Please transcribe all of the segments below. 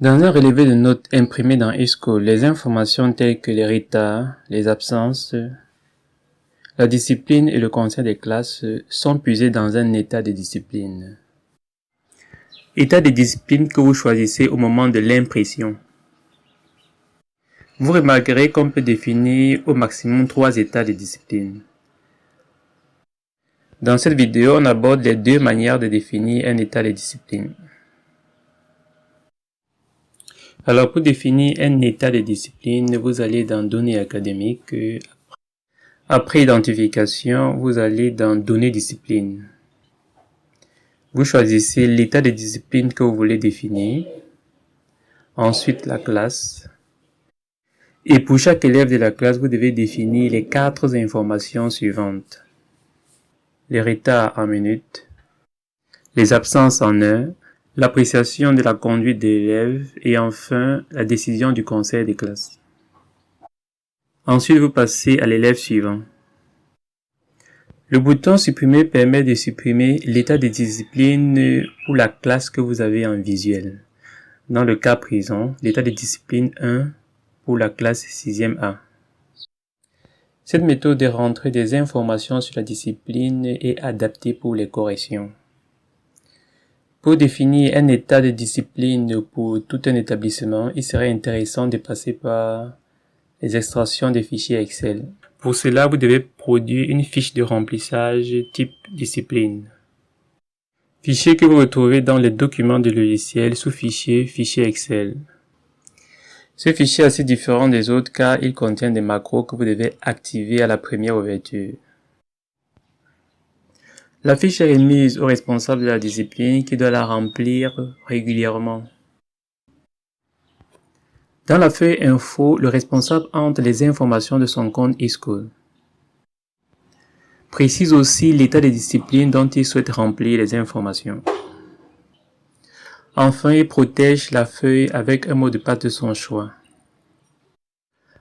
Dans un relevé de notes imprimé dans eSchool, les informations telles que les retards, les absences, la discipline et le conseil des classes sont puisées dans un état de discipline. État de discipline que vous choisissez au moment de l'impression. Vous remarquerez qu'on peut définir au maximum 3 états de discipline. Dans cette vidéo, on aborde les 2 manières de définir un état de discipline. Alors, pour définir un état de discipline, vous allez dans Données académiques. Après Identification, vous allez dans Données discipline. Vous choisissez l'état de discipline que vous voulez définir. Ensuite, la classe. Et pour chaque élève de la classe, vous devez définir les 4 informations suivantes. Les retards en minutes, les absences en heures, l'appréciation de la conduite de l'élève et enfin la décision du conseil de classe. Ensuite, vous passez à l'élève suivant. Le bouton Supprimer permet de supprimer l'état de discipline pour la classe que vous avez en visuel. Dans le cas présent, l'état de discipline 1 pour la classe 6e A. Cette méthode de rentrer des informations sur la discipline est adaptée pour les corrections. Pour définir un état de discipline pour tout un établissement, il serait intéressant de passer par les extractions des fichiers Excel. Pour cela, vous devez produire une fiche de remplissage type discipline. Fichier que vous retrouvez dans les documents du logiciel sous fichier Excel. Ce fichier est assez différent des autres car il contient des macros que vous devez activer à la première ouverture. La fiche est remise au responsable de la discipline qui doit la remplir régulièrement. Dans la feuille Info, le responsable entre les informations de son compte eSchool. Précise aussi l'état de discipline dont il souhaite remplir les informations. Enfin, il protège la feuille avec un mot de passe de son choix.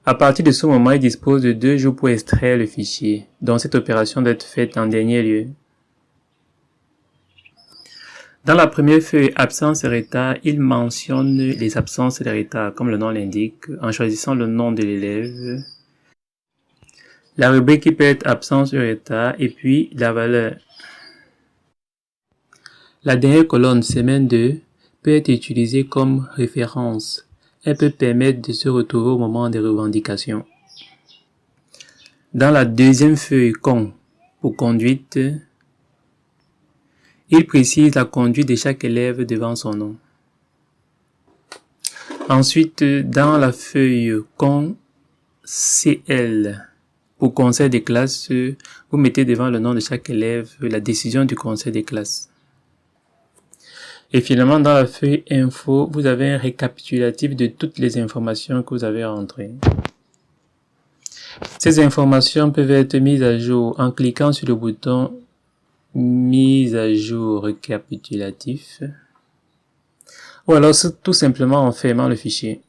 À partir de ce moment, il dispose de 2 jours pour extraire le fichier, donc cette opération doit être faite en dernier lieu. Dans la première feuille absence et retard, il mentionne les absences et les retards, comme le nom l'indique, en choisissant le nom de l'élève, la rubrique qui peut être absence et retard, et puis la valeur. La dernière colonne, semaine 2, peut être utilisée comme référence. Elle peut permettre de se retrouver au moment des revendications. Dans la deuxième feuille con pour conduite, il précise la conduite de chaque élève devant son nom. Ensuite, dans la feuille con CL pour conseil des classes, vous mettez devant le nom de chaque élève la décision du conseil des classes. Et finalement, dans la feuille info, vous avez un récapitulatif de toutes les informations que vous avez rentrées. Ces informations peuvent être mises à jour en cliquant sur le bouton mise à jour récapitulatif ou alors tout simplement en fermant le fichier.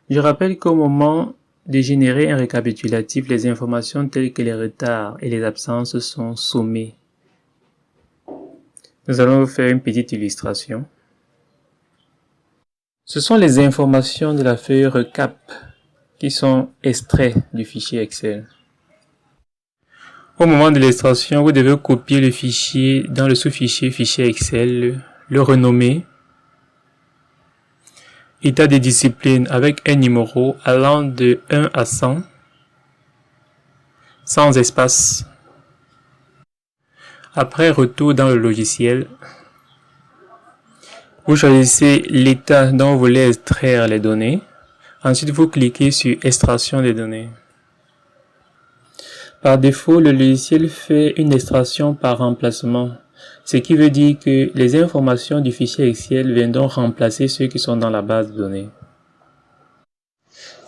Je rappelle qu'au moment de générer un récapitulatif, les informations telles que les retards et les absences sont sommées. Nous allons vous faire une petite illustration. Ce sont les informations de la feuille recap qui sont extraites du fichier Excel. Au moment de l'extraction, vous devez copier le fichier dans le sous-fichier fichier Excel, le renommer état de discipline avec un numéro allant de 1 à 100, sans espace. Après, retour dans le logiciel. Vous choisissez l'état dont vous voulez extraire les données. Ensuite, vous cliquez sur extraction des données. Par défaut, le logiciel fait une extraction par remplacement, ce qui veut dire que les informations du fichier Excel viendront remplacer ceux qui sont dans la base de données.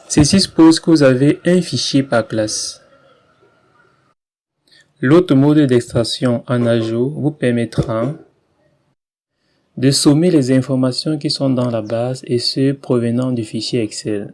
Ceci suppose que vous avez un fichier par classe. L'autre mode d'extraction en ajout vous permettra de sommer les informations qui sont dans la base et ceux provenant du fichier Excel.